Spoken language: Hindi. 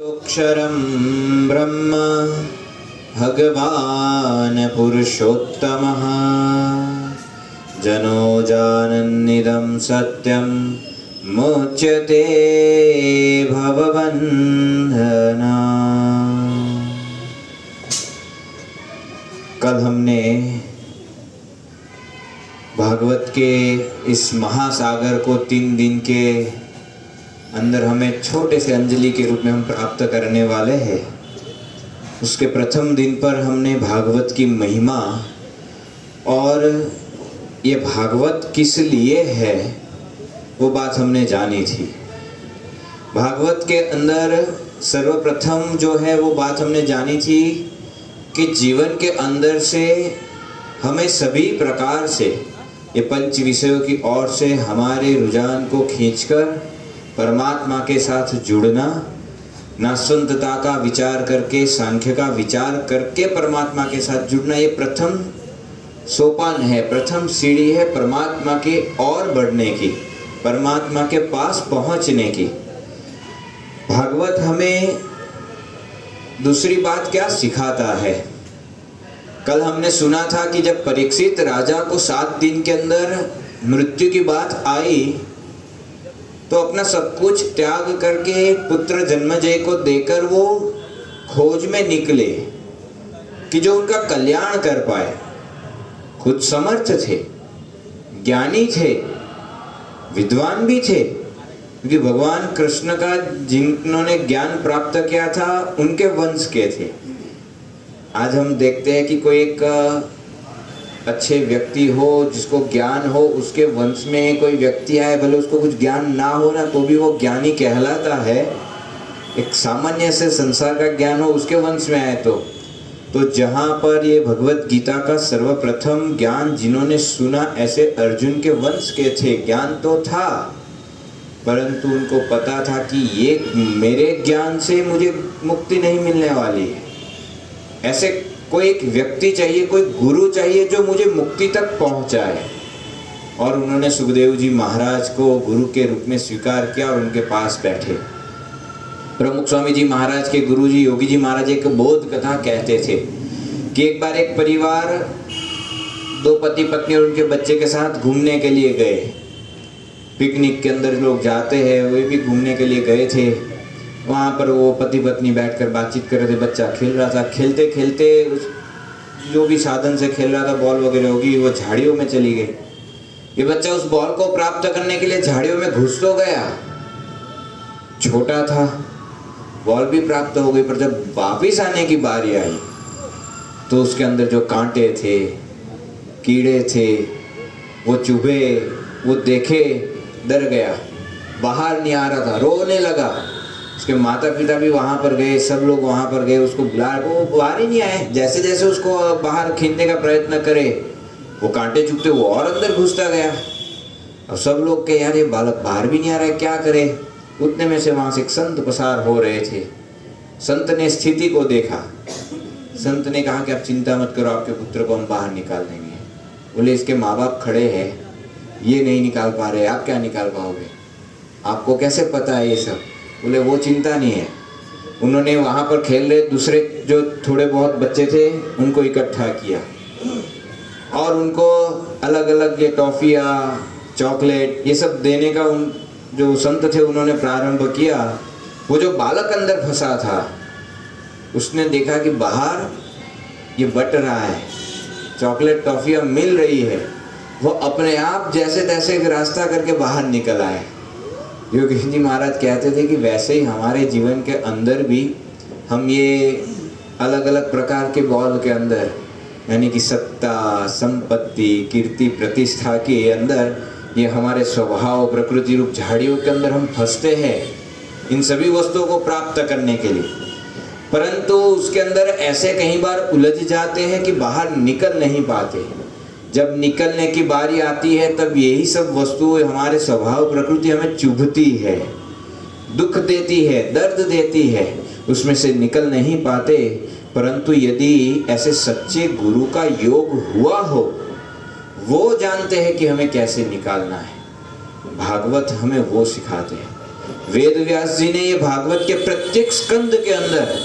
अक्षरं ब्रह्म भगवान् पुरुषोत्तमः जनो जानन्निदं सत्यं मुच्यते भवबन्धना। कल हमने भागवत के इस महासागर को 3 दिन के अंदर हमें छोटे से अंजलि के रूप में हम प्राप्त करने वाले हैं। उसके प्रथम दिन पर हमने भागवत की महिमा और ये भागवत किस लिए है वो बात हमने जानी थी। भागवत के अंदर सर्वप्रथम जो है वो बात हमने जानी थी कि जीवन के अंदर से हमें सभी प्रकार से ये पंच विषयों की ओर से हमारे रुझान को खींचकर परमात्मा के साथ जुड़ना, नास्वंतता का विचार करके, सांख्य का विचार करके परमात्मा के साथ जुड़ना, ये प्रथम सोपान है, प्रथम सीढ़ी है परमात्मा की ओर बढ़ने की, परमात्मा के पास पहुंचने की। भागवत हमें दूसरी बात क्या सिखाता है? कल हमने सुना था कि जब परीक्षित राजा को 7 दिन के अंदर मृत्यु की बात आई तो अपना सब कुछ त्याग करके पुत्र जन्मेजय को देकर वो खोज में निकले कि जो उनका कल्याण कर पाए। खुद समर्थ थे, ज्ञानी थे, विद्वान भी थे, क्योंकि भगवान कृष्ण का जिन्होंने ज्ञान प्राप्त किया था उनके वंश के थे। आज हम देखते हैं कि कोई एक अच्छे व्यक्ति हो, जिसको ज्ञान हो, उसके वंश में कोई व्यक्ति आए, भले उसको कुछ ज्ञान ना हो ना तो भी वो ज्ञानी कहलाता है। एक सामान्य से संसार का ज्ञान हो उसके वंश में आए तो जहाँ पर ये भगवत गीता का सर्वप्रथम ज्ञान जिन्होंने सुना ऐसे अर्जुन के वंश के थे। ज्ञान तो था परंतु उनको पता था कि ये मेरे ज्ञान से मुझे मुक्ति नहीं मिलने वाली है। ऐसे कोई एक व्यक्ति चाहिए, कोई गुरु चाहिए जो मुझे मुक्ति तक पहुंचाए। और उन्होंने सुखदेव जी महाराज को गुरु के रूप में स्वीकार किया और उनके पास बैठे। प्रमुख स्वामी जी महाराज के गुरु जी योगी जी महाराज एक बोध कथा कहते थे कि एक बार एक परिवार 2 पति पत्नी और उनके बच्चे के साथ घूमने के लिए गए। पिकनिक के अंदर लोग जाते हैं, वे भी घूमने के लिए गए थे। वहाँ पर वो पति पत्नी बैठकर बातचीत कर रहे थे। बच्चा खेल रहा था, खेलते खेलते जो भी साधन से खेल रहा था, बॉल वगैरह होगी, वो झाड़ियों में चली गई। ये बच्चा उस बॉल को प्राप्त करने के लिए झाड़ियों में घुस तो गया, छोटा था, बॉल भी प्राप्त हो गई, पर जब वापिस आने की बारी आई तो उसके अंदर जो कांटे थे, कीड़े थे, वो चुभे, वो देखे, डर गया, बाहर नहीं आ रहा था, रोने लगा। उसके माता पिता भी वहाँ पर गए, सब लोग वहाँ पर गए, उसको बुलाया, वो बाहर ही नहीं आए। जैसे जैसे उसको बाहर खींचने का प्रयत्न करे वो कांटे चुभते वो और अंदर घुसता गया। अब सब लोग के यार ये बालक बाहर भी नहीं आ रहा है, क्या करे। उतने में से वहाँ से एक संत पसार हो रहे थे। संत ने स्थिति को देखा। संत ने कहा कि आप चिंता मत करो, आपके पुत्र को हम बाहर निकाल देंगे। बोले इसके माँ बाप खड़े हैं, ये नहीं निकाल पा रहे, आप क्या निकाल पाओगे, आपको कैसे पता है ये सब। बोले वो चिंता नहीं है। उन्होंने वहाँ पर खेल रहे दूसरे जो थोड़े बहुत बच्चे थे उनको इकट्ठा किया और उनको अलग अलग ये टॉफियाँ, चॉकलेट, ये सब देने का उन जो संत थे उन्होंने प्रारंभ किया। वो जो बालक अंदर फंसा था उसने देखा कि बाहर ये बट रहा है, चॉकलेट टॉफियाँ मिल रही है। वो अपने आप जैसे तैसे एक रास्ता करके बाहर निकल आए। योगी जी महाराज कहते थे कि वैसे ही हमारे जीवन के अंदर भी हम ये अलग अलग प्रकार के बॉल के अंदर, यानी कि सत्ता, संपत्ति, कीर्ति, प्रतिष्ठा के अंदर, ये हमारे स्वभाव प्रकृति रूप झाड़ियों के अंदर हम फंसते हैं इन सभी वस्तुओं को प्राप्त करने के लिए। परंतु उसके अंदर ऐसे कई बार उलझ जाते हैं कि बाहर निकल नहीं पाते। जब निकलने की बारी आती है तब यही सब वस्तुएं, हमारे स्वभाव प्रकृति हमें चुभती है, दुख देती है, दर्द देती है, उसमें से निकल नहीं पाते। परंतु यदि ऐसे सच्चे गुरु का योग हुआ हो, वो जानते हैं कि हमें कैसे निकालना है। भागवत हमें वो सिखाते हैं। वेद व्यास जी ने ये भागवत के प्रत्येक स्कंद के अंदर